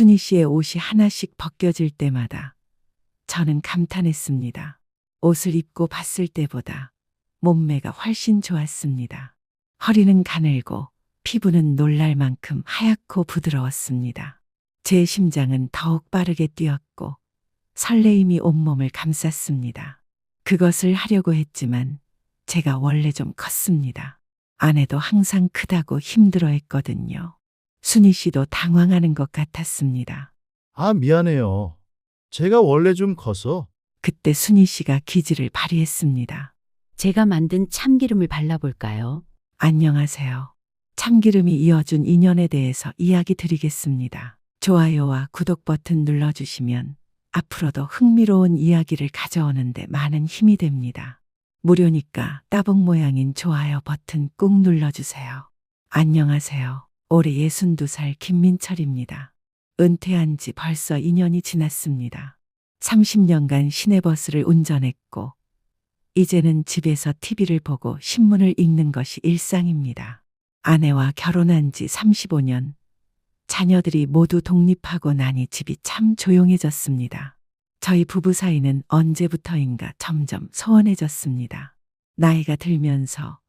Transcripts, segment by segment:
순희 씨의 옷이 하나씩 벗겨질 때마다 저는 감탄했습니다. 옷을 입고 봤을 때보다 몸매가 훨씬 좋았습니다. 허리는 가늘고 피부는 놀랄 만큼 하얗고 부드러웠습니다. 제 심장은 더욱 빠르게 뛰었고 설레임이 온몸을 감쌌습니다. 그것을 하려고 했지만 제가 원래 좀 컸습니다. 아내도 항상 크다고 힘들어했거든요. 순희 씨도 당황하는 것 같았습니다. 아, 미안해요. 제가 원래 좀 커서. 그때 순희 씨가 기지를 발휘했습니다. 제가 만든 참기름을 발라볼까요? 안녕하세요. 참기름이 이어준 인연에 대해서 이야기 드리겠습니다. 좋아요와 구독 버튼 눌러주시면 앞으로도 흥미로운 이야기를 가져오는데 많은 힘이 됩니다. 무료니까 따봉 모양인 좋아요 버튼 꾹 눌러주세요. 안녕하세요. 올해 62살 김민철입니다. 은퇴한 지 벌써 2년이 지났습니다. 30년간 시내버스를 운전했고 이제는 집에서 TV를 보고 신문을 읽는 것이 일상입니다. 아내와 결혼한 지 35년, 자녀들이 모두 독립하고 나니 집이 참 조용해졌습니다. 저희 부부 사이는 언제부터인가 점점 소원해졌습니다. 나이가 들면서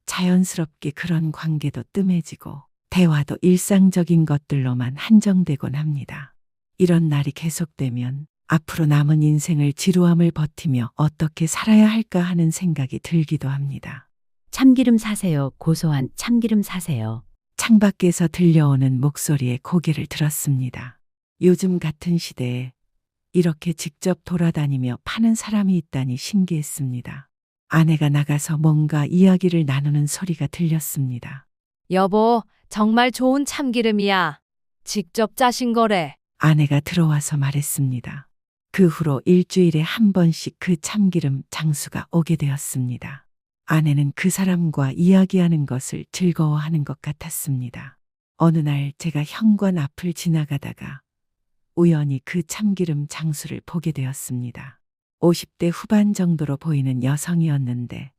자연스럽게 그런 관계도 뜸해지고 대화도 일상적인 것들로만 한정되곤 합니다. 이런 날이 계속되면 앞으로 남은 인생을 지루함을 버티며 어떻게 살아야 할까 하는 생각이 들기도 합니다. 참기름 사세요. 고소한 참기름 사세요. 창밖에서 들려오는 목소리에 고개를 들었습니다. 요즘 같은 시대에 이렇게 직접 돌아다니며 파는 사람이 있다니 신기했습니다. 아내가 나가서 뭔가 이야기를 나누는 소리가 들렸습니다. 여보, 정말 좋은 참기름이야. 직접 짜신 거래. 아내가 들어와서 말했습니다. 그 후로 일주일에 한 번씩 그 참기름 장수가 오게 되었습니다. 아내는 그 사람과 이야기하는 것을 즐거워하는 것 같았습니다. 어느 날 제가 현관 앞을 지나가다가 우연히 그 참기름 장수를 보게 되었습니다. 50대 후반 정도로 보이는 여성이었는데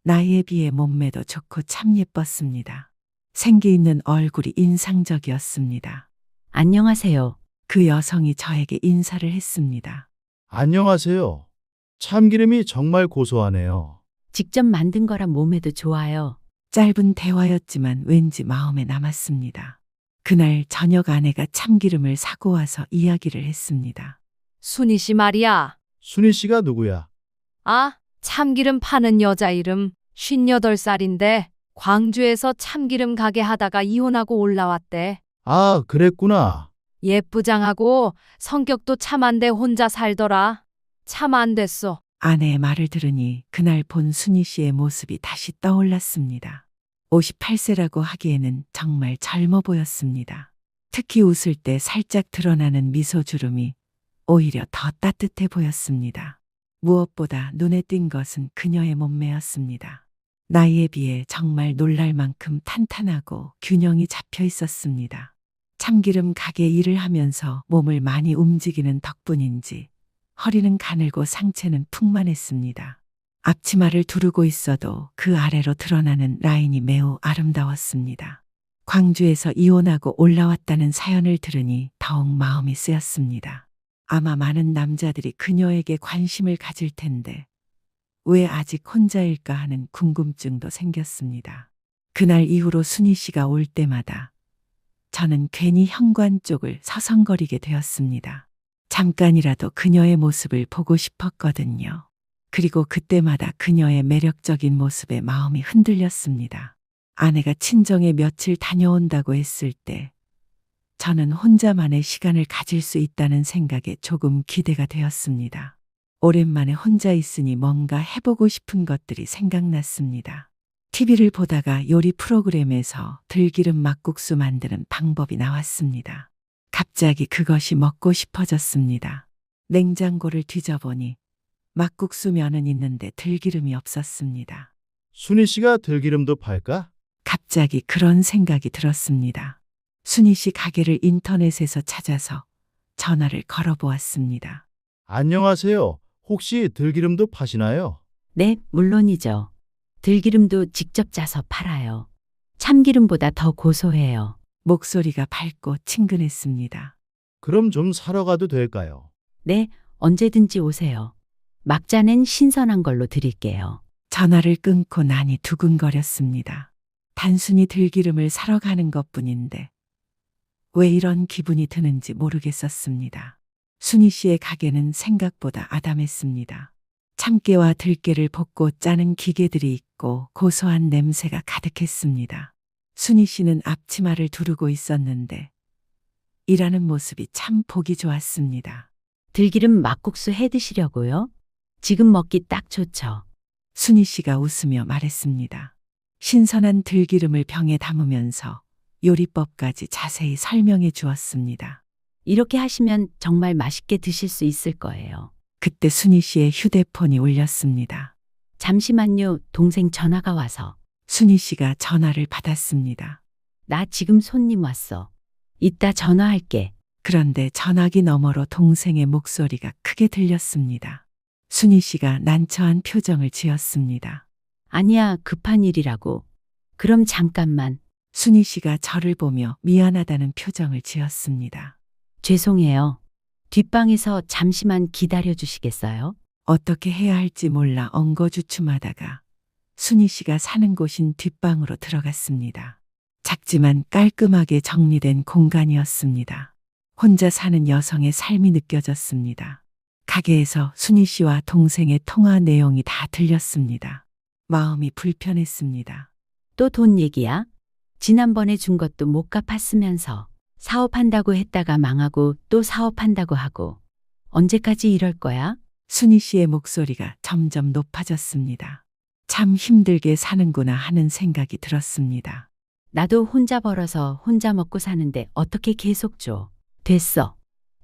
나이에 비해 몸매도 좋고 참 예뻤습니다. 생기 있는 얼굴이 인상적이었습니다. 안녕하세요. 그 여성이 저에게 인사를 했습니다. 안녕하세요. 참기름이 정말 고소하네요. 직접 만든 거라 몸에도 좋아요. 짧은 대화였지만 왠지 마음에 남았습니다. 그날 저녁 아내가 참기름을 사고 와서 이야기를 했습니다. 순희 씨 말이야. 순희 씨가 누구야? 아, 참기름 파는 여자 이름 58살인데 광주에서 참기름 가게 하다가 이혼하고 올라왔대. 아, 그랬구나. 예쁘장하고 성격도 참한데 혼자 살더라. 참 안 됐어. 아내의 말을 들으니 그날 본 순희 씨의 모습이 다시 떠올랐습니다. 58세라고 하기에는 정말 젊어 보였습니다. 특히 웃을 때 살짝 드러나는 미소 주름이 오히려 더 따뜻해 보였습니다. 무엇보다 눈에 띈 것은 그녀의 몸매였습니다. 나이에 비해 정말 놀랄 만큼 탄탄하고 균형이 잡혀 있었습니다. 참기름 가게 일을 하면서 몸을 많이 움직이는 덕분인지 허리는 가늘고 상체는 풍만했습니다. 앞치마를 두르고 있어도 그 아래로 드러나는 라인이 매우 아름다웠습니다. 광주에서 이혼하고 올라왔다는 사연을 들으니 더욱 마음이 쓰였습니다. 아마 많은 남자들이 그녀에게 관심을 가질 텐데 왜 아직 혼자일까 하는 궁금증도 생겼습니다. 그날 이후로 순희 씨가 올 때마다 저는 괜히 현관 쪽을 서성거리게 되었습니다. 잠깐이라도 그녀의 모습을 보고 싶었거든요. 그리고 그때마다 그녀의 매력적인 모습에 마음이 흔들렸습니다. 아내가 친정에 며칠 다녀온다고 했을 때 저는 혼자만의 시간을 가질 수 있다는 생각에 조금 기대가 되었습니다. 오랜만에 혼자 있으니 뭔가 해보고 싶은 것들이 생각났습니다. TV를 보다가 요리 프로그램에서 들기름 막국수 만드는 방법이 나왔습니다. 갑자기 그것이 먹고 싶어졌습니다. 냉장고를 뒤져보니 막국수 면은 있는데 들기름이 없었습니다. 순희 씨가 들기름도 팔까? 갑자기 그런 생각이 들었습니다. 순희 씨 가게를 인터넷에서 찾아서 전화를 걸어보았습니다. 안녕하세요. 혹시 들기름도 파시나요? 네, 물론이죠. 들기름도 직접 짜서 팔아요. 참기름보다 더 고소해요. 목소리가 밝고 친근했습니다. 그럼 좀 사러 가도 될까요? 네, 언제든지 오세요. 막자는 신선한 걸로 드릴게요. 전화를 끊고 나니 두근거렸습니다. 단순히 들기름을 사러 가는 것뿐인데 왜 이런 기분이 드는지 모르겠었습니다. 순희 씨의 가게는 생각보다 아담했습니다. 참깨와 들깨를 볶고 짜는 기계들이 있고 고소한 냄새가 가득했습니다. 순희 씨는 앞치마를 두르고 있었는데 일하는 모습이 참 보기 좋았습니다. 들기름 막국수 해 드시려고요? 지금 먹기 딱 좋죠. 순희 씨가 웃으며 말했습니다. 신선한 들기름을 병에 담으면서 요리법까지 자세히 설명해 주었습니다. 이렇게 하시면 정말 맛있게 드실 수 있을 거예요. 그때 순희 씨의 휴대폰이 울렸습니다. 잠시만요, 동생 전화가 와서. 순희 씨가 전화를 받았습니다. 나 지금 손님 왔어. 이따 전화할게. 그런데 전화기 너머로 동생의 목소리가 크게 들렸습니다. 순희 씨가 난처한 표정을 지었습니다. 아니야, 급한 일이라고. 그럼 잠깐만. 순희 씨가 저를 보며 미안하다는 표정을 지었습니다. 죄송해요. 뒷방에서 잠시만 기다려 주시겠어요? 어떻게 해야 할지 몰라 엉거주춤하다가 순희 씨가 사는 곳인 뒷방으로 들어갔습니다. 작지만 깔끔하게 정리된 공간이었습니다. 혼자 사는 여성의 삶이 느껴졌습니다. 가게에서 순희 씨와 동생의 통화 내용이 다 들렸습니다. 마음이 불편했습니다. 또 돈 얘기야? 지난번에 준 것도 못 갚았으면서 사업한다고 했다가 망하고 또 사업한다고 하고 언제까지 이럴 거야? 순희 씨의 목소리가 점점 높아졌습니다. 참 힘들게 사는구나 하는 생각이 들었습니다. 나도 혼자 벌어서 혼자 먹고 사는데 어떻게 계속 줘? 됐어.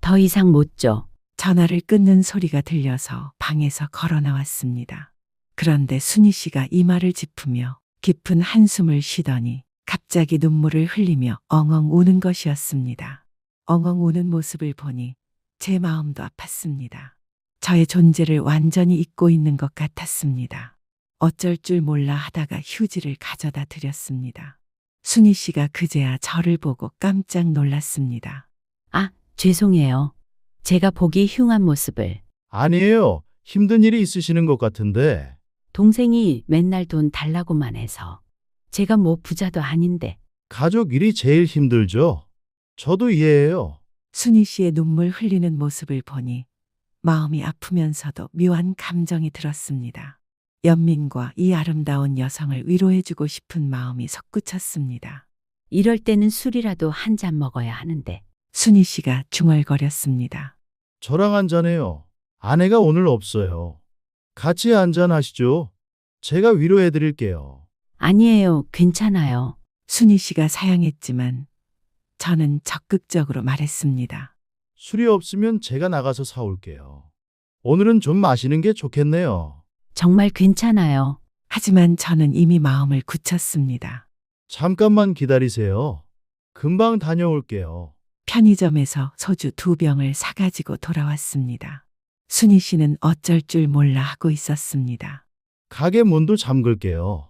더 이상 못 줘. 전화를 끊는 소리가 들려서 방에서 걸어 나왔습니다. 그런데 순희 씨가 이마를 짚으며 깊은 한숨을 쉬더니 갑자기 눈물을 흘리며 엉엉 우는 것이었습니다. 엉엉 우는 모습을 보니 제 마음도 아팠습니다. 저의 존재를 완전히 잊고 있는 것 같았습니다. 어쩔 줄 몰라 하다가 휴지를 가져다 드렸습니다. 순희 씨가 그제야 저를 보고 깜짝 놀랐습니다. 아, 죄송해요. 제가 보기 흉한 모습을. 아니에요. 힘든 일이 있으시는 것 같은데. 동생이 맨날 돈 달라고만 해서. 제가 뭐 부자도 아닌데. 가족 일이 제일 힘들죠. 저도 이해해요. 순희 씨의 눈물 흘리는 모습을 보니 마음이 아프면서도 묘한 감정이 들었습니다. 연민과 이 아름다운 여성을 위로해주고 싶은 마음이 솟구쳤습니다. 이럴 때는 술이라도 한 잔 먹어야 하는데. 순희 씨가 중얼거렸습니다. 저랑 한잔해요. 아내가 오늘 없어요. 같이 한잔하시죠. 제가 위로해 드릴게요. 아니에요, 괜찮아요. 순희 씨가 사양했지만 저는 적극적으로 말했습니다. 술이 없으면 제가 나가서 사올게요. 오늘은 좀 마시는 게 좋겠네요. 정말 괜찮아요. 하지만 저는 이미 마음을 굳혔습니다. 잠깐만 기다리세요. 금방 다녀올게요. 편의점에서 소주 2병을 사가지고 돌아왔습니다. 순희 씨는 어쩔 줄 몰라 하고 있었습니다. 가게 문도 잠글게요.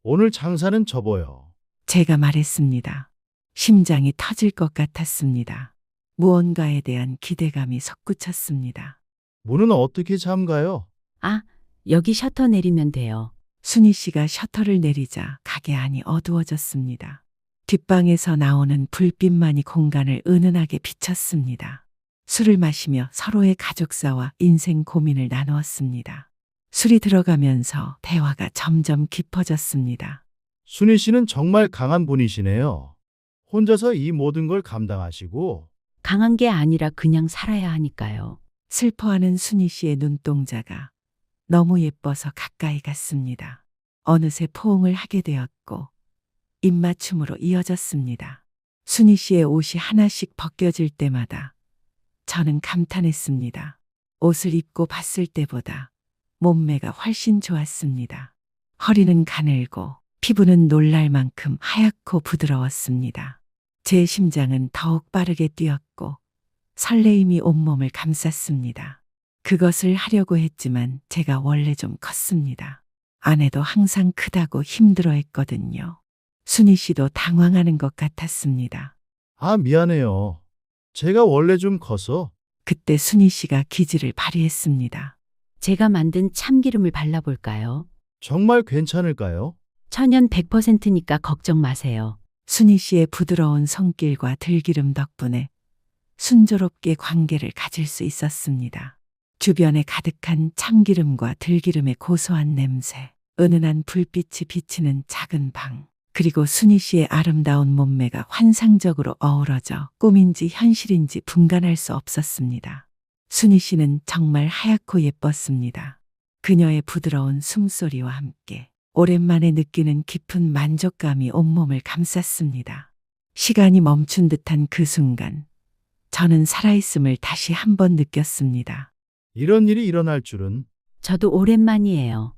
오늘 장사는 접어요. 제가 말했습니다. 심장이 터질 것 같았습니다. 무언가에 대한 기대감이 솟구쳤습니다. 문은 어떻게 잠가요? 아, 여기 셔터 내리면 돼요. 순희 씨가 셔터를 내리자 가게 안이 어두워졌습니다. 뒷방에서 나오는 불빛만이 공간을 은은하게 비쳤습니다. 술을 마시며 서로의 가족사와 인생 고민을 나누었습니다. 술이 들어가면서 대화가 점점 깊어졌습니다. 순희 씨는 정말 강한 분이시네요. 혼자서 이 모든 걸 감당하시고 강한 게 아니라 그냥 살아야 하니까요. 슬퍼하는 순희 씨의 눈동자가 너무 예뻐서 가까이 갔습니다. 어느새 포옹을 하게 되었고 입맞춤으로 이어졌습니다. 순희 씨의 옷이 하나씩 벗겨질 때마다 저는 감탄했습니다. 옷을 입고 봤을 때보다 몸매가 훨씬 좋았습니다. 허리는 가늘고 피부는 놀랄 만큼 하얗고 부드러웠습니다. 제 심장은 더욱 빠르게 뛰었고 설레임이 온몸을 감쌌습니다. 그것을 하려고 했지만 제가 원래 좀 컸습니다. 아내도 항상 크다고 힘들어했거든요. 순희 씨도 당황하는 것 같았습니다. 아, 미안해요. 제가 원래 좀 커서 그때 순희 씨가 기지를 발휘했습니다. 제가 만든 참기름을 발라볼까요? 정말 괜찮을까요? 천연 100%니까 걱정 마세요. 순희 씨의 부드러운 손길과 들기름 덕분에 순조롭게 관계를 가질 수 있었습니다. 주변에 가득한 참기름과 들기름의 고소한 냄새, 은은한 불빛이 비치는 작은 방, 그리고 순희 씨의 아름다운 몸매가 환상적으로 어우러져 꿈인지 현실인지 분간할 수 없었습니다. 순희 씨는 정말 하얗고 예뻤습니다. 그녀의 부드러운 숨소리와 함께 오랜만에 느끼는 깊은 만족감이 온몸을 감쌌습니다. 시간이 멈춘 듯한 그 순간, 저는 살아있음을 다시 한번 느꼈습니다. 이런 일이 일어날 줄은. 저도 오랜만이에요.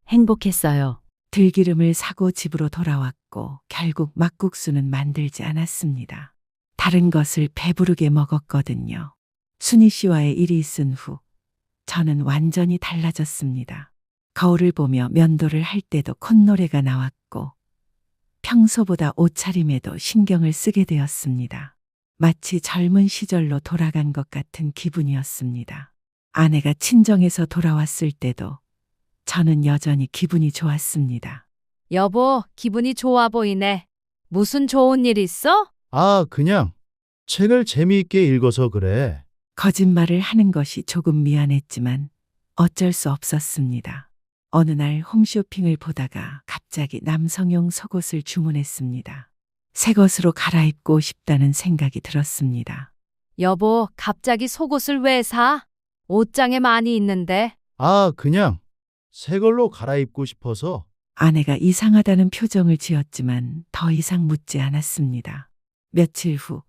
행복했어요. 들기름을 사고 집으로 돌아왔고 결국 막국수는 만들지 않았습니다. 다른 것을 배부르게 먹었거든요. 순희 씨와의 일이 있은 후 저는 완전히 달라졌습니다. 거울을 보며 면도를 할 때도 콧노래가 나왔고 평소보다 옷차림에도 신경을 쓰게 되었습니다. 마치 젊은 시절로 돌아간 것 같은 기분이었습니다. 아내가 친정에서 돌아왔을 때도 저는 여전히 기분이 좋았습니다. 여보, 기분이 좋아 보이네. 무슨 좋은 일 있어? 아, 그냥 책을 재미있게 읽어서 그래. 거짓말을 하는 것이 조금 미안했지만 어쩔 수 없었습니다. 어느 날 홈쇼핑을 보다가 갑자기 남성용 속옷을 주문했습니다. 새 것으로 갈아입고 싶다는 생각이 들었습니다. 여보, 갑자기 속옷을 왜 사? 옷장에 많이 있는데. 아, 그냥 새 걸로 갈아입고 싶어서. 아내가 이상하다는 표정을 지었지만 더 이상 묻지 않았습니다. 며칠 후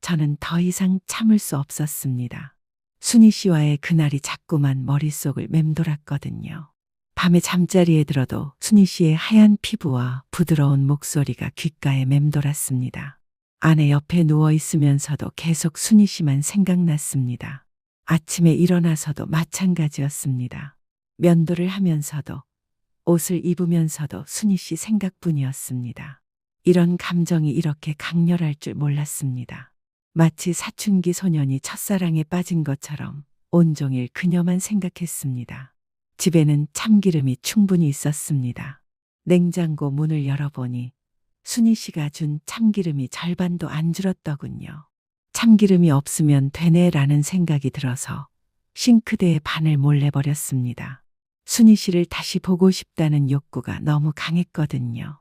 저는 더 이상 참을 수 없었습니다. 순희 씨와의 그날이 자꾸만 머릿속을 맴돌았거든요. 밤에 잠자리에 들어도 순희 씨의 하얀 피부와 부드러운 목소리가 귓가에 맴돌았습니다. 아내 옆에 누워 있으면서도 계속 순희 씨만 생각났습니다. 아침에 일어나서도 마찬가지였습니다. 면도를 하면서도 옷을 입으면서도 순희 씨 생각뿐이었습니다. 이런 감정이 이렇게 강렬할 줄 몰랐습니다. 마치 사춘기 소년이 첫사랑에 빠진 것처럼 온종일 그녀만 생각했습니다. 집에는 참기름이 충분히 있었습니다. 냉장고 문을 열어보니 순희 씨가 준 참기름이 절반도 안 줄었더군요. 참기름이 없으면 되네라는 생각이 들어서 싱크대에 반을 몰래 버렸습니다. 순희 씨를 다시 보고 싶다는 욕구가 너무 강했거든요.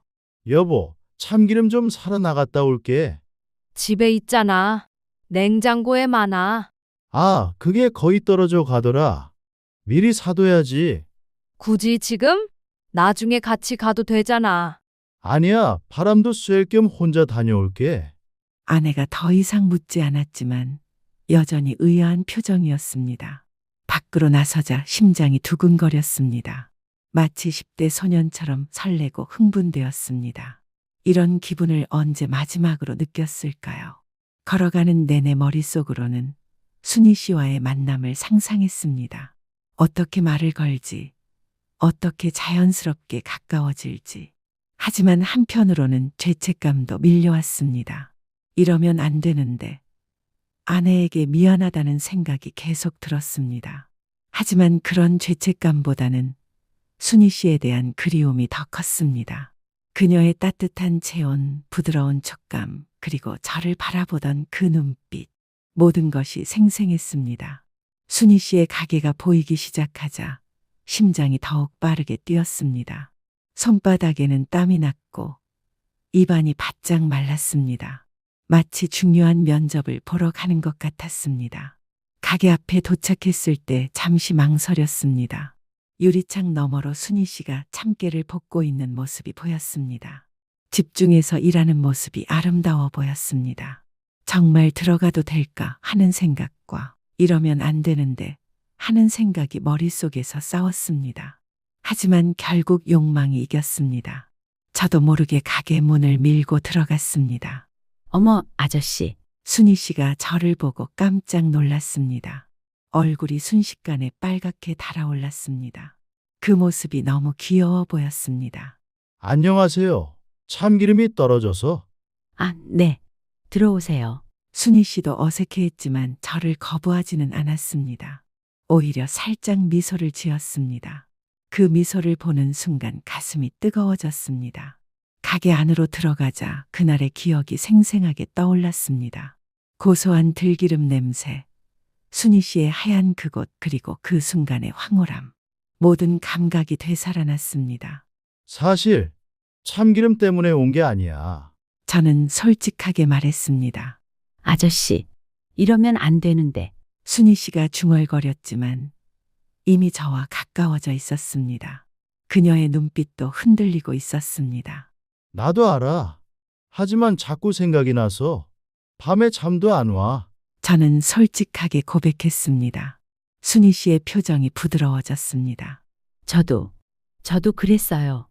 여보, 참기름 좀 사러 나갔다 올게. 집에 있잖아. 냉장고에 많아. 아, 그게 거의 떨어져 가더라. 미리 사둬야지. 굳이 지금? 나중에 같이 가도 되잖아. 아니야, 바람도 쐴 겸 혼자 다녀올게. 아내가 더 이상 묻지 않았지만 여전히 의아한 표정이었습니다. 밖으로 나서자 심장이 두근거렸습니다. 마치 10대 소년처럼 설레고 흥분되었습니다. 이런 기분을 언제 마지막으로 느꼈을까요? 걸어가는 내내 머릿속으로는 순희 씨와의 만남을 상상했습니다. 어떻게 말을 걸지, 어떻게 자연스럽게 가까워질지. 하지만 한편으로는 죄책감도 밀려왔습니다. 이러면 안 되는데 아내에게 미안하다는 생각이 계속 들었습니다. 하지만 그런 죄책감보다는 순희 씨에 대한 그리움이 더 컸습니다. 그녀의 따뜻한 체온, 부드러운 촉감, 그리고 저를 바라보던 그 눈빛, 모든 것이 생생했습니다. 순희 씨의 가게가 보이기 시작하자 심장이 더욱 빠르게 뛰었습니다. 손바닥에는 땀이 났고 입안이 바짝 말랐습니다. 마치 중요한 면접을 보러 가는 것 같았습니다. 가게 앞에 도착했을 때 잠시 망설였습니다. 유리창 너머로 순희 씨가 참깨를 볶고 있는 모습이 보였습니다. 집중해서 일하는 모습이 아름다워 보였습니다. 정말 들어가도 될까 하는 생각과 이러면 안 되는데 하는 생각이 머릿속에서 싸웠습니다. 하지만 결국 욕망이 이겼습니다. 저도 모르게 가게 문을 밀고 들어갔습니다. 어머, 아저씨. 순희 씨가 저를 보고 깜짝 놀랐습니다. 얼굴이 순식간에 빨갛게 달아올랐습니다. 그 모습이 너무 귀여워 보였습니다. 안녕하세요. 참기름이 떨어져서. 아, 네. 들어오세요. 순희 씨도 어색해했지만 저를 거부하지는 않았습니다. 오히려 살짝 미소를 지었습니다. 그 미소를 보는 순간 가슴이 뜨거워졌습니다. 가게 안으로 들어가자 그날의 기억이 생생하게 떠올랐습니다. 고소한 들기름 냄새, 순희 씨의 하얀 그곳, 그리고 그 순간의 황홀함. 모든 감각이 되살아났습니다. 사실 참기름 때문에 온 게 아니야. 저는 솔직하게 말했습니다. 아저씨, 이러면 안 되는데. 순희 씨가 중얼거렸지만 이미 저와 가까워져 있었습니다. 그녀의 눈빛도 흔들리고 있었습니다. 나도 알아. 하지만 자꾸 생각이 나서 밤에 잠도 안 와. 저는 솔직하게 고백했습니다. 순희 씨의 표정이 부드러워졌습니다. 저도 그랬어요.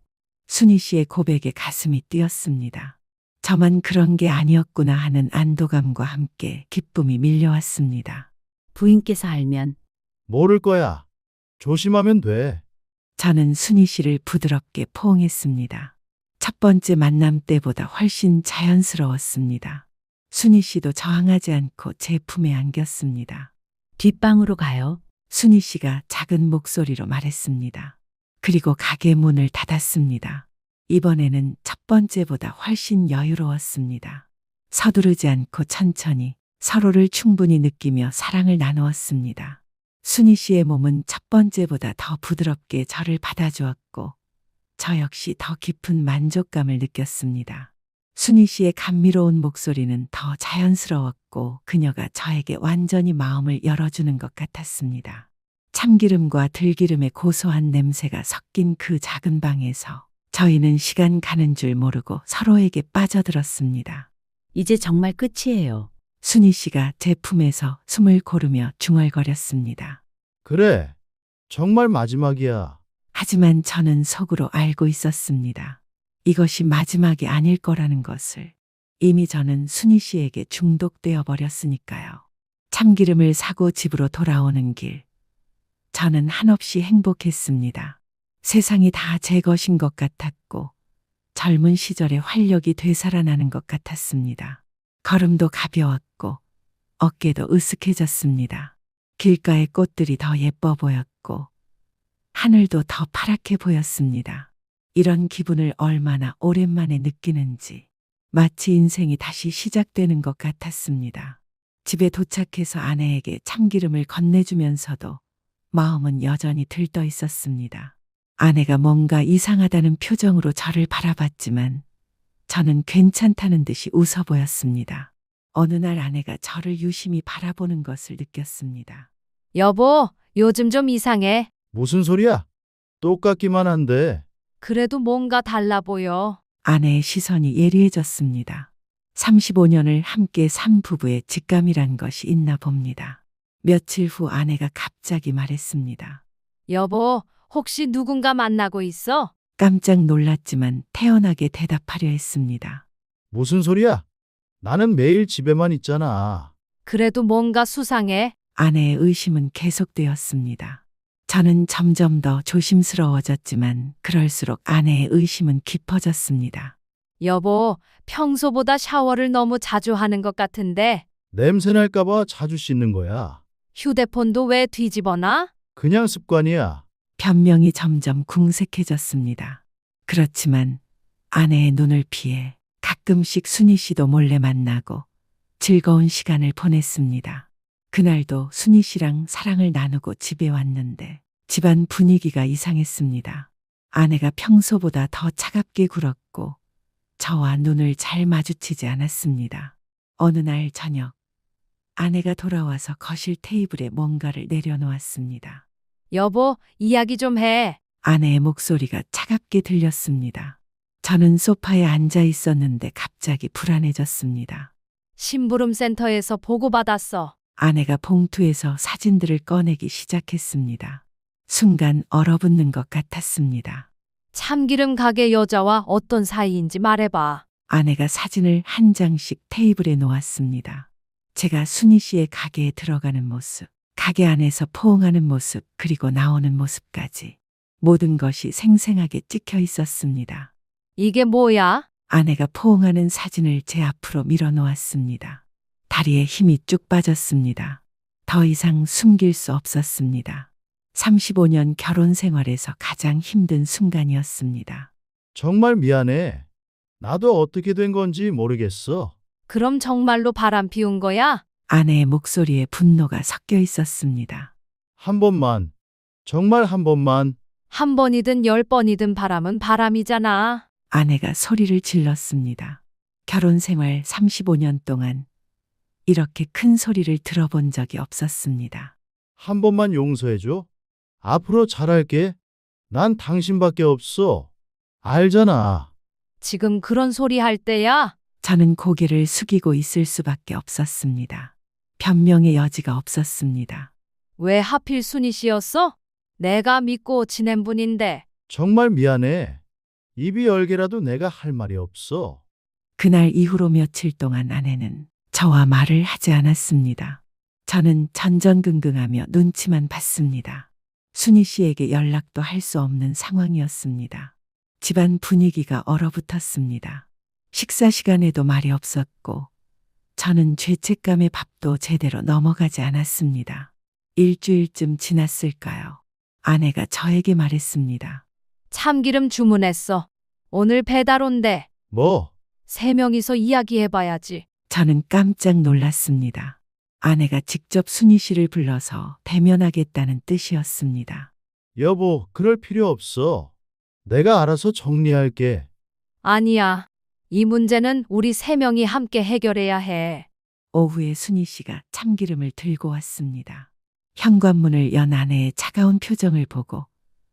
순희 씨의 고백에 가슴이 뛰었습니다. 저만 그런 게 아니었구나 하는 안도감과 함께 기쁨이 밀려왔습니다. 부인께서 알면 모를 거야. 조심하면 돼. 저는 순희 씨를 부드럽게 포옹했습니다. 첫 번째 만남 때보다 훨씬 자연스러웠습니다. 순희 씨도 저항하지 않고 제 품에 안겼습니다. 뒷방으로 가요. 순희 씨가 작은 목소리로 말했습니다. 그리고 가게 문을 닫았습니다. 이번에는 첫 번째보다 훨씬 여유로웠습니다. 서두르지 않고 천천히 서로를 충분히 느끼며 사랑을 나누었습니다. 순희 씨의 몸은 첫 번째보다 더 부드럽게 저를 받아주었고 저 역시 더 깊은 만족감을 느꼈습니다. 순희 씨의 감미로운 목소리는 더 자연스러웠고 그녀가 저에게 완전히 마음을 열어주는 것 같았습니다. 참기름과 들기름의 고소한 냄새가 섞인 그 작은 방에서 저희는 시간 가는 줄 모르고 서로에게 빠져들었습니다. 이제 정말 끝이에요. 순희 씨가 제 품에서 숨을 고르며 중얼거렸습니다. 그래. 정말 마지막이야. 하지만 저는 속으로 알고 있었습니다. 이것이 마지막이 아닐 거라는 것을. 이미 저는 순희 씨에게 중독되어 버렸으니까요. 참기름을 사고 집으로 돌아오는 길. 저는 한없이 행복했습니다. 세상이 다 제 것인 것 같았고 젊은 시절의 활력이 되살아나는 것 같았습니다. 걸음도 가벼웠고 어깨도 으쓱해졌습니다. 길가의 꽃들이 더 예뻐 보였고 하늘도 더 파랗게 보였습니다. 이런 기분을 얼마나 오랜만에 느끼는지 마치 인생이 다시 시작되는 것 같았습니다. 집에 도착해서 아내에게 참기름을 건네주면서도 마음은 여전히 들떠 있었습니다. 아내가 뭔가 이상하다는 표정으로 저를 바라봤지만 저는 괜찮다는 듯이 웃어 보였습니다. 어느 날 아내가 저를 유심히 바라보는 것을 느꼈습니다. 여보, 요즘 좀 이상해. 무슨 소리야? 똑같기만 한데. 그래도 뭔가 달라 보여. 아내의 시선이 예리해졌습니다. 35년을 함께 산 부부의 직감이란 것이 있나 봅니다. 며칠 후 아내가 갑자기 말했습니다. 여보, 혹시 누군가 만나고 있어? 깜짝 놀랐지만 태연하게 대답하려 했습니다. 무슨 소리야? 나는 매일 집에만 있잖아. 그래도 뭔가 수상해. 아내의 의심은 계속되었습니다. 저는 점점 더 조심스러워졌지만 그럴수록 아내의 의심은 깊어졌습니다. 여보, 평소보다 샤워를 너무 자주 하는 것 같은데 냄새 날까봐 자주 씻는 거야. 휴대폰도 왜 뒤집어놔? 그냥 습관이야. 변명이 점점 궁색해졌습니다. 그렇지만 아내의 눈을 피해 가끔씩 순희 씨도 몰래 만나고 즐거운 시간을 보냈습니다. 그날도 순희 씨랑 사랑을 나누고 집에 왔는데 집안 분위기가 이상했습니다. 아내가 평소보다 더 차갑게 굴었고 저와 눈을 잘 마주치지 않았습니다. 어느 날 저녁 아내가 돌아와서 거실 테이블에 뭔가를 내려놓았습니다. 여보, 이야기 좀 해. 아내의 목소리가 차갑게 들렸습니다. 저는 소파에 앉아 있었는데 갑자기 불안해졌습니다. 심부름 센터에서 보고받았어. 아내가 봉투에서 사진들을 꺼내기 시작했습니다. 순간 얼어붙는 것 같았습니다. 참기름 가게 여자와 어떤 사이인지 말해봐. 아내가 사진을 한 장씩 테이블에 놓았습니다. 제가 순희 씨의 가게에 들어가는 모습, 가게 안에서 포옹하는 모습, 그리고 나오는 모습까지 모든 것이 생생하게 찍혀 있었습니다. 이게 뭐야? 아내가 포옹하는 사진을 제 앞으로 밀어놓았습니다. 다리에 힘이 쭉 빠졌습니다. 더 이상 숨길 수 없었습니다. 35년 결혼 생활에서 가장 힘든 순간이었습니다. 정말 미안해. 나도 어떻게 된 건지 모르겠어. 그럼 정말로 바람 피운 거야? 아내의 목소리에 분노가 섞여 있었습니다. 한 번만, 정말 한 번만. 한 번이든 10번이든 바람은 바람이잖아. 아내가 소리를 질렀습니다. 결혼 생활 35년 동안 이렇게 큰 소리를 들어본 적이 없었습니다. 한 번만 용서해줘. 앞으로 잘할게. 난 당신밖에 없어. 알잖아. 지금 그런 소리 할 때야? 저는 고개를 숙이고 있을 수밖에 없었습니다. 변명의 여지가 없었습니다. 왜 하필 순희 씨였어? 내가 믿고 지낸 분인데. 정말 미안해. 입이 열개라도 내가 할 말이 없어. 그날 이후로 며칠 동안 아내는 저와 말을 하지 않았습니다. 저는 전전긍긍하며 눈치만 봤습니다. 순희 씨에게 연락도 할 수 없는 상황이었습니다. 집안 분위기가 얼어붙었습니다. 식사 시간에도 말이 없었고 저는 죄책감에 밥도 제대로 넘어가지 않았습니다. 일주일쯤 지났을까요? 아내가 저에게 말했습니다. 참기름 주문했어. 오늘 배달 온대. 뭐? 3명이서 이야기해봐야지. 저는 깜짝 놀랐습니다. 아내가 직접 순희 씨를 불러서 대면하겠다는 뜻이었습니다. 여보, 그럴 필요 없어. 내가 알아서 정리할게. 아니야. 이 문제는 우리 3명이 함께 해결해야 해. 오후에 순희 씨가 참기름을 들고 왔습니다. 현관문을 연 아내의 차가운 표정을 보고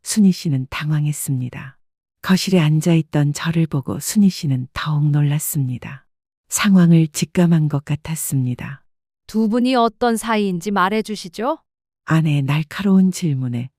순희 씨는 당황했습니다. 거실에 앉아있던 저를 보고 순희 씨는 더욱 놀랐습니다. 상황을 직감한 것 같았습니다. 두 분이 어떤 사이인지 말해주시죠. 아내의 날카로운 질문에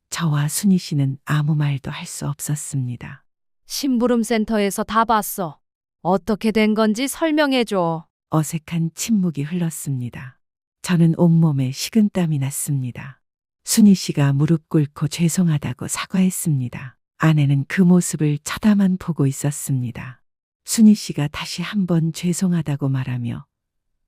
저와 순희 씨는 아무 말도 할 수 없었습니다. 심부름센터에서 다 봤어. 어떻게 된 건지 설명해줘. 어색한 침묵이 흘렀습니다. 저는 온몸에 식은땀이 났습니다. 순희 씨가 무릎 꿇고 죄송하다고 사과했습니다. 아내는 그 모습을 쳐다만 보고 있었습니다. 순희 씨가 다시 한번 죄송하다고 말하며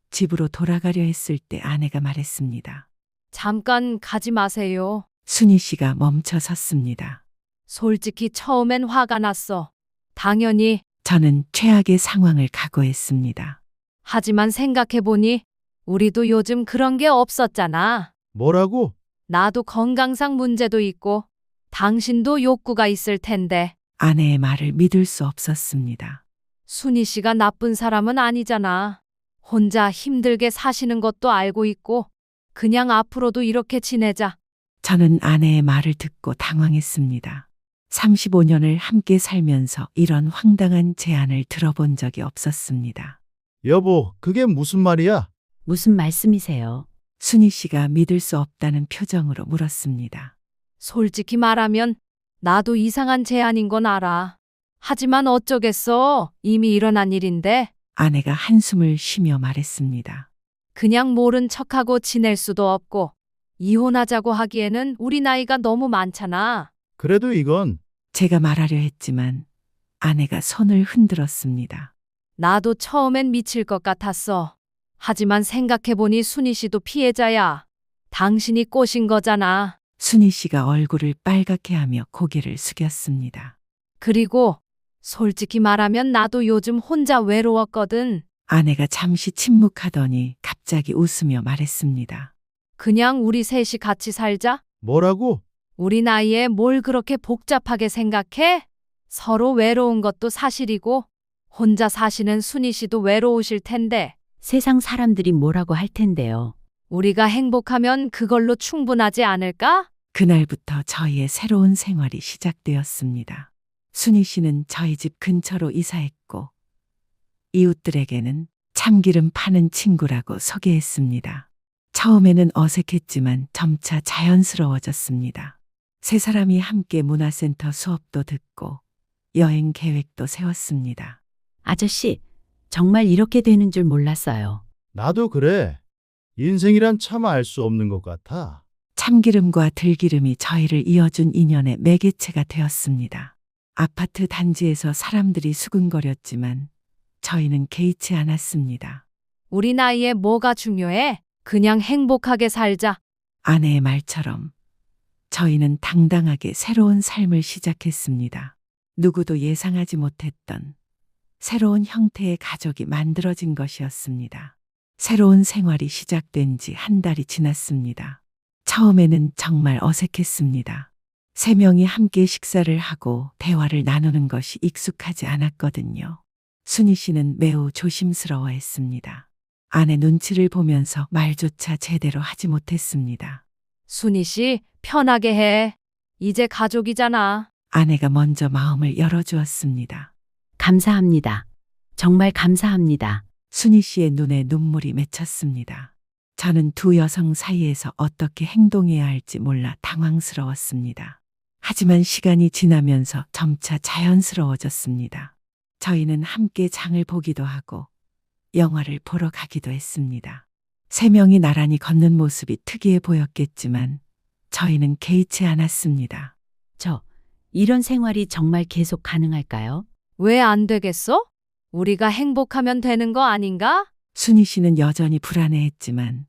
집으로 돌아가려 했을 때 아내가 말했습니다. 잠깐 가지 마세요. 순희 씨가 멈춰 섰습니다. 솔직히 처음엔 화가 났어. 당연히. 저는 최악의 상황을 각오했습니다. 하지만 생각해보니 우리도 요즘 그런 게 없었잖아. 뭐라고? 나도 건강상 문제도 있고 당신도 욕구가 있을 텐데. 아내의 말을 믿을 수 없었습니다. 순희 씨가 나쁜 사람은 아니잖아. 혼자 힘들게 사시는 것도 알고 있고 그냥 앞으로도 이렇게 지내자. 저는 아내의 말을 듣고 당황했습니다. 35년을 함께 살면서 이런 황당한 제안을 들어본 적이 없었습니다. 여보, 그게 무슨 말이야? 무슨 말씀이세요? 순희 씨가 믿을 수 없다는 표정으로 물었습니다. 솔직히 말하면 나도 이상한 제안인 건 알아. 하지만 어쩌겠어. 이미 일어난 일인데. 아내가 한숨을 쉬며 말했습니다. 그냥 모른 척하고 지낼 수도 없고 이혼하자고 하기에는 우리 나이가 너무 많잖아. 그래도 이건 제가 말하려 했지만 아내가 손을 흔들었습니다. 나도 처음엔 미칠 것 같았어. 하지만 생각해보니 순희 씨도 피해자야. 당신이 꼬신 거잖아. 순희 씨가 얼굴을 빨갛게 하며 고개를 숙였습니다. 그리고 솔직히 말하면 나도 요즘 혼자 외로웠거든. 아내가 잠시 침묵하더니 갑자기 웃으며 말했습니다. 그냥 우리 셋이 같이 살자. 뭐라고? 우리 나이에 뭘 그렇게 복잡하게 생각해? 서로 외로운 것도 사실이고 혼자 사시는 순희 씨도 외로우실 텐데 세상 사람들이 뭐라고 할 텐데요. 우리가 행복하면 그걸로 충분하지 않을까? 그날부터 저희의 새로운 생활이 시작되었습니다. 순희 씨는 저희 집 근처로 이사했고 이웃들에게는 참기름 파는 친구라고 소개했습니다. 처음에는 어색했지만 점차 자연스러워졌습니다. 세 사람이 함께 문화센터 수업도 듣고 여행 계획도 세웠습니다. 아저씨, 정말 이렇게 되는 줄 몰랐어요. 나도 그래. 인생이란 참 알 수 없는 것 같아. 참기름과 들기름이 저희를 이어준 인연의 매개체가 되었습니다. 아파트 단지에서 사람들이 수근거렸지만 저희는 개의치 않았습니다. 우리 나이에 뭐가 중요해? 그냥 행복하게 살자. 아내의 말처럼 저희는 당당하게 새로운 삶을 시작했습니다. 누구도 예상하지 못했던 새로운 형태의 가족이 만들어진 것이었습니다. 새로운 생활이 시작된 지 한 달이 지났습니다. 처음에는 정말 어색했습니다. 세 명이 함께 식사를 하고 대화를 나누는 것이 익숙하지 않았거든요. 순희 씨는 매우 조심스러워했습니다. 아내 눈치를 보면서 말조차 제대로 하지 못했습니다. 순희 씨, 편하게 해. 이제 가족이잖아. 아내가 먼저 마음을 열어주었습니다. 감사합니다. 정말 감사합니다. 순희 씨의 눈에 눈물이 맺혔습니다. 저는 두 여성 사이에서 어떻게 행동해야 할지 몰라 당황스러웠습니다. 하지만 시간이 지나면서 점차 자연스러워졌습니다. 저희는 함께 장을 보기도 하고 영화를 보러 가기도 했습니다. 세 명이 나란히 걷는 모습이 특이해 보였겠지만 저희는 개의치 않았습니다. 이런 생활이 정말 계속 가능할까요? 왜 안 되겠어? 우리가 행복하면 되는 거 아닌가? 순희 씨는 여전히 불안해했지만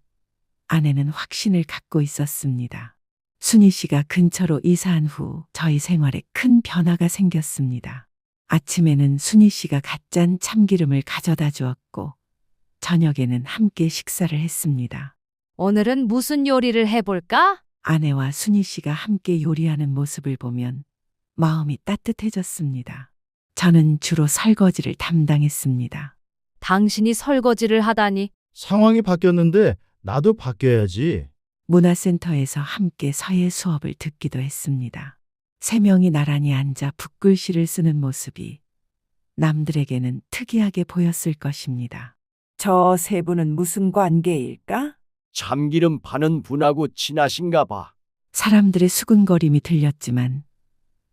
아내는 확신을 갖고 있었습니다. 순희 씨가 근처로 이사한 후 저희 생활에 큰 변화가 생겼습니다. 아침에는 순희 씨가 갓 짠 참기름을 가져다 주었고 저녁에는 함께 식사를 했습니다. 오늘은 무슨 요리를 해볼까? 아내와 순희 씨가 함께 요리하는 모습을 보면 마음이 따뜻해졌습니다. 저는 주로 설거지를 담당했습니다. 당신이 설거지를 하다니. 상황이 바뀌었는데 나도 바뀌어야지. 문화센터에서 함께 서예 수업을 듣기도 했습니다. 세 명이 나란히 앉아 붓글씨를 쓰는 모습이 남들에게는 특이하게 보였을 것입니다. 저 세 분은 무슨 관계일까? 참기름 파는 분하고 친하신가 봐. 사람들의 수군거림이 들렸지만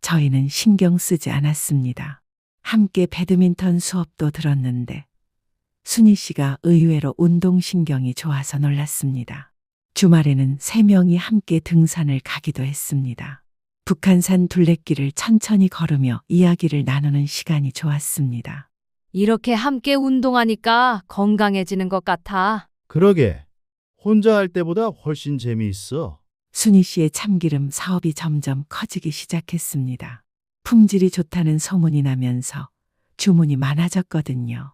저희는 신경 쓰지 않았습니다. 함께 배드민턴 수업도 들었는데 순희 씨가 의외로 운동신경이 좋아서 놀랐습니다. 주말에는 세 명이 함께 등산을 가기도 했습니다. 북한산 둘레길을 천천히 걸으며 이야기를 나누는 시간이 좋았습니다. 이렇게 함께 운동하니까 건강해지는 것 같아. 그러게. 혼자 할 때보다 훨씬 재미있어. 순희 씨의 참기름 사업이 점점 커지기 시작했습니다. 품질이 좋다는 소문이 나면서 주문이 많아졌거든요.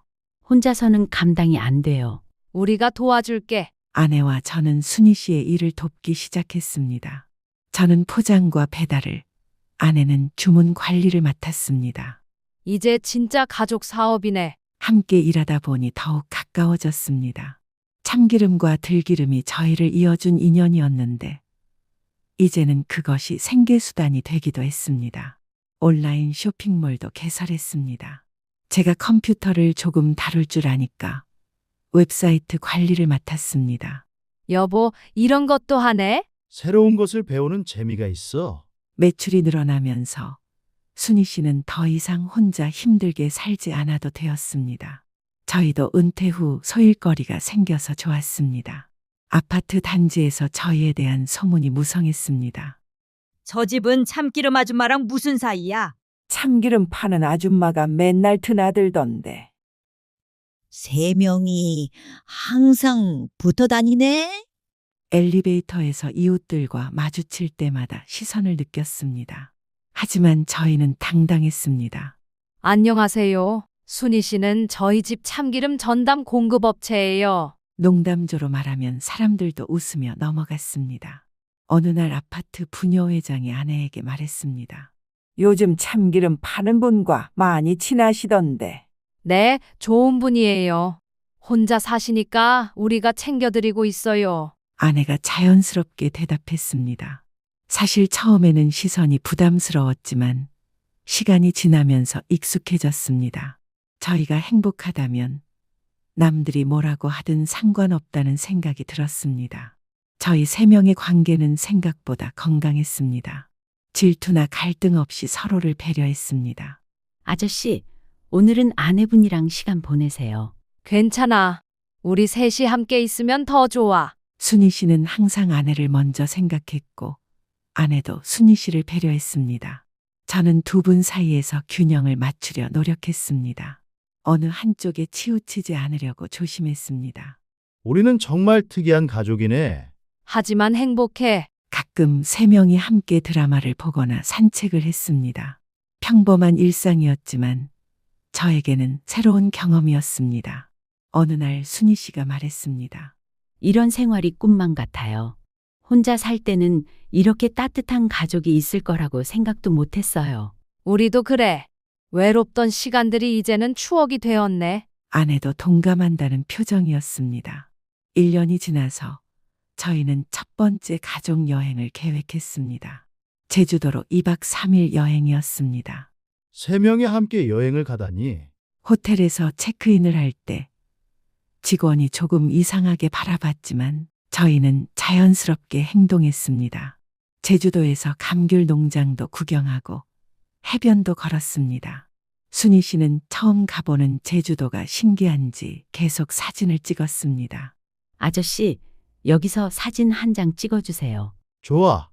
혼자서는 감당이 안 돼요. 우리가 도와줄게. 아내와 저는 순희 씨의 일을 돕기 시작했습니다. 저는 포장과 배달을, 아내는 주문 관리를 맡았습니다. 이제 진짜 가족 사업이네. 함께 일하다 보니 더욱 가까워졌습니다. 참기름과 들기름이 저희를 이어준 인연이었는데 이제는 그것이 생계수단이 되기도 했습니다. 온라인 쇼핑몰도 개설했습니다. 제가 컴퓨터를 조금 다룰 줄 아니까 웹사이트 관리를 맡았습니다. 여보, 이런 것도 하네? 새로운 것을 배우는 재미가 있어. 매출이 늘어나면서 순희 씨는 더 이상 혼자 힘들게 살지 않아도 되었습니다. 저희도 은퇴 후 소일거리가 생겨서 좋았습니다. 아파트 단지에서 저희에 대한 소문이 무성했습니다. 저 집은 참기름 아줌마랑 무슨 사이야? 참기름 파는 아줌마가 맨날 드나들던데. 세 명이 항상 붙어 다니네? 엘리베이터에서 이웃들과 마주칠 때마다 시선을 느꼈습니다. 하지만 저희는 당당했습니다. 안녕하세요. 순희 씨는 저희 집 참기름 전담 공급업체예요. 농담조로 말하면 사람들도 웃으며 넘어갔습니다. 어느 날 아파트 부녀회장이 아내에게 말했습니다. 요즘 참기름 파는 분과 많이 친하시던데. 네, 좋은 분이에요. 혼자 사시니까 우리가 챙겨드리고 있어요. 아내가 자연스럽게 대답했습니다. 사실 처음에는 시선이 부담스러웠지만 시간이 지나면서 익숙해졌습니다. 저희가 행복하다면 남들이 뭐라고 하든 상관없다는 생각이 들었습니다. 저희 세 명의 관계는 생각보다 건강했습니다. 질투나 갈등 없이 서로를 배려했습니다. 아저씨, 오늘은 아내분이랑 시간 보내세요. 괜찮아. 우리 셋이 함께 있으면 더 좋아. 순희 씨는 항상 아내를 먼저 생각했고 아내도 순희 씨를 배려했습니다. 저는 두 분 사이에서 균형을 맞추려 노력했습니다. 어느 한쪽에 치우치지 않으려고 조심했습니다. 우리는 정말 특이한 가족이네. 하지만 행복해. 가끔 세 명이 함께 드라마를 보거나 산책을 했습니다. 평범한 일상이었지만 저에게는 새로운 경험이었습니다. 어느 날 순희 씨가 말했습니다. 이런 생활이 꿈만 같아요. 혼자 살 때는 이렇게 따뜻한 가족이 있을 거라고 생각도 못 했어요. 우리도 그래. 외롭던 시간들이 이제는 추억이 되었네. 아내도 동감한다는 표정이었습니다. 1년이 지나서 저희는 첫 번째 가족 여행을 계획했습니다. 제주도로 2박 3일 여행이었습니다. 3명이 함께 여행을 가다니. 호텔에서 체크인을 할 때 직원이 조금 이상하게 바라봤지만 저희는 자연스럽게 행동했습니다. 제주도에서 감귤 농장도 구경하고 해변도 걸었습니다. 순희 씨는 처음 가보는 제주도가 신기한지 계속 사진을 찍었습니다. 아저씨, 여기서 사진 한 장 찍어주세요. 좋아.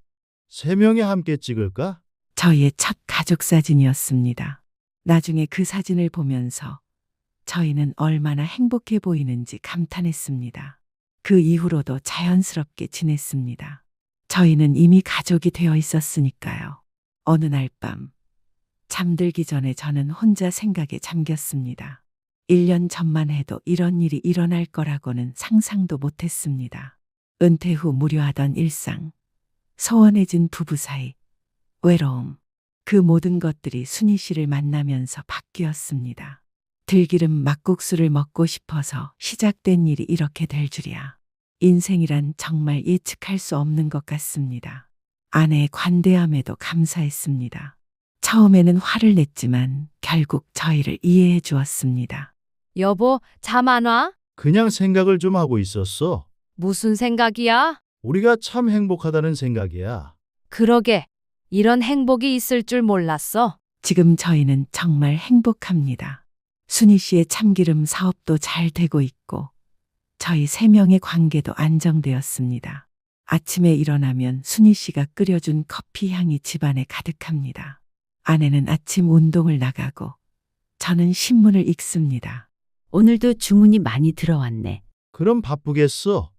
3명이 함께 찍을까? 저희의 첫 가족 사진이었습니다. 나중에 그 사진을 보면서 저희는 얼마나 행복해 보이는지 감탄했습니다. 그 이후로도 자연스럽게 지냈습니다. 저희는 이미 가족이 되어 있었으니까요. 어느 날 밤, 잠들기 전에 저는 혼자 생각에 잠겼습니다. 1년 전만 해도 이런 일이 일어날 거라고는 상상도 못했습니다. 은퇴 후 무료하던 일상, 소원해진 부부 사이, 외로움, 그 모든 것들이 순희 씨를 만나면서 바뀌었습니다. 들기름 막국수를 먹고 싶어서 시작된 일이 이렇게 될 줄이야. 인생이란 정말 예측할 수 없는 것 같습니다. 아내의 관대함에도 감사했습니다. 처음에는 화를 냈지만 결국 저희를 이해해 주었습니다. 여보, 잠 안 와? 그냥 생각을 좀 하고 있었어. 무슨 생각이야? 우리가 참 행복하다는 생각이야. 그러게. 이런 행복이 있을 줄 몰랐어. 지금 저희는 정말 행복합니다. 순희 씨의 참기름 사업도 잘 되고 있고 저희 3명의 관계도 안정되었습니다. 아침에 일어나면 순희 씨가 끓여준 커피 향이 집안에 가득합니다. 아내는 아침 운동을 나가고 저는 신문을 읽습니다. 오늘도 주문이 많이 들어왔네. 그럼 바쁘겠어.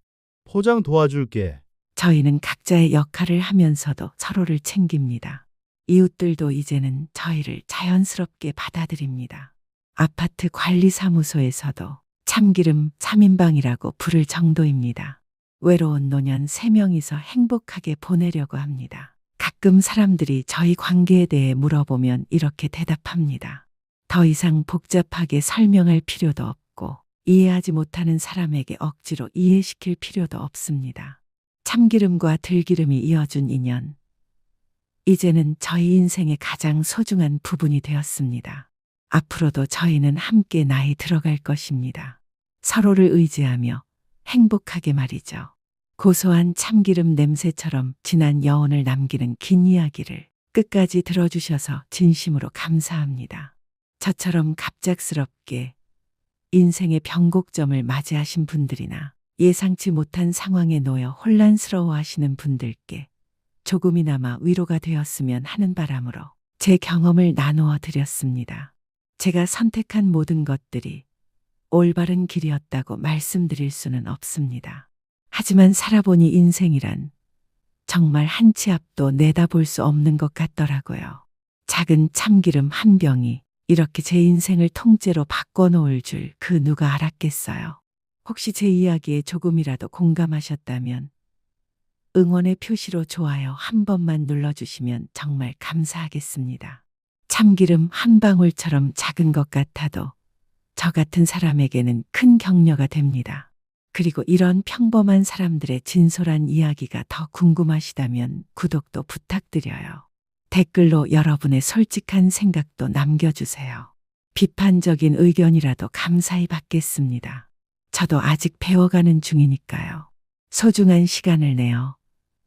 포장 도와줄게. 저희는 각자의 역할을 하면서도 서로를 챙깁니다. 이웃들도 이제는 저희를 자연스럽게 받아들입니다. 아파트 관리사무소에서도 참기름 3인방이라고 부를 정도입니다. 외로운 노년 3명이서 행복하게 보내려고 합니다. 가끔 사람들이 저희 관계에 대해 물어보면 이렇게 대답합니다. 더 이상 복잡하게 설명할 필요도 없고 이해하지 못하는 사람에게 억지로 이해시킬 필요도 없습니다. 참기름과 들기름이 이어준 인연. 이제는 저희 인생의 가장 소중한 부분이 되었습니다. 앞으로도 저희는 함께 나이 들어갈 것입니다. 서로를 의지하며 행복하게 말이죠. 고소한 참기름 냄새처럼 진한 여운을 남기는 긴 이야기를 끝까지 들어주셔서 진심으로 감사합니다. 저처럼 갑작스럽게 인생의 변곡점을 맞이하신 분들이나 예상치 못한 상황에 놓여 혼란스러워하시는 분들께 조금이나마 위로가 되었으면 하는 바람으로 제 경험을 나누어 드렸습니다. 제가 선택한 모든 것들이 올바른 길이었다고 말씀드릴 수는 없습니다. 하지만 살아보니 인생이란 정말 한 치 앞도 내다볼 수 없는 것 같더라고요. 작은 참기름 한 병이 이렇게 제 인생을 통째로 바꿔놓을 줄 그 누가 알았겠어요. 혹시 제 이야기에 조금이라도 공감하셨다면 응원의 표시로 좋아요 한 번만 눌러주시면 정말 감사하겠습니다. 참기름 한 방울처럼 작은 것 같아도 저 같은 사람에게는 큰 격려가 됩니다. 그리고 이런 평범한 사람들의 진솔한 이야기가 더 궁금하시다면 구독도 부탁드려요. 댓글로 여러분의 솔직한 생각도 남겨주세요. 비판적인 의견이라도 감사히 받겠습니다. 저도 아직 배워가는 중이니까요. 소중한 시간을 내어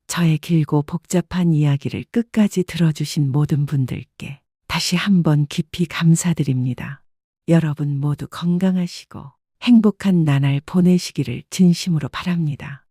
저의 길고 복잡한 이야기를 끝까지 들어주신 모든 분들께 다시 한번 깊이 감사드립니다. 여러분 모두 건강하시고 행복한 나날 보내시기를 진심으로 바랍니다.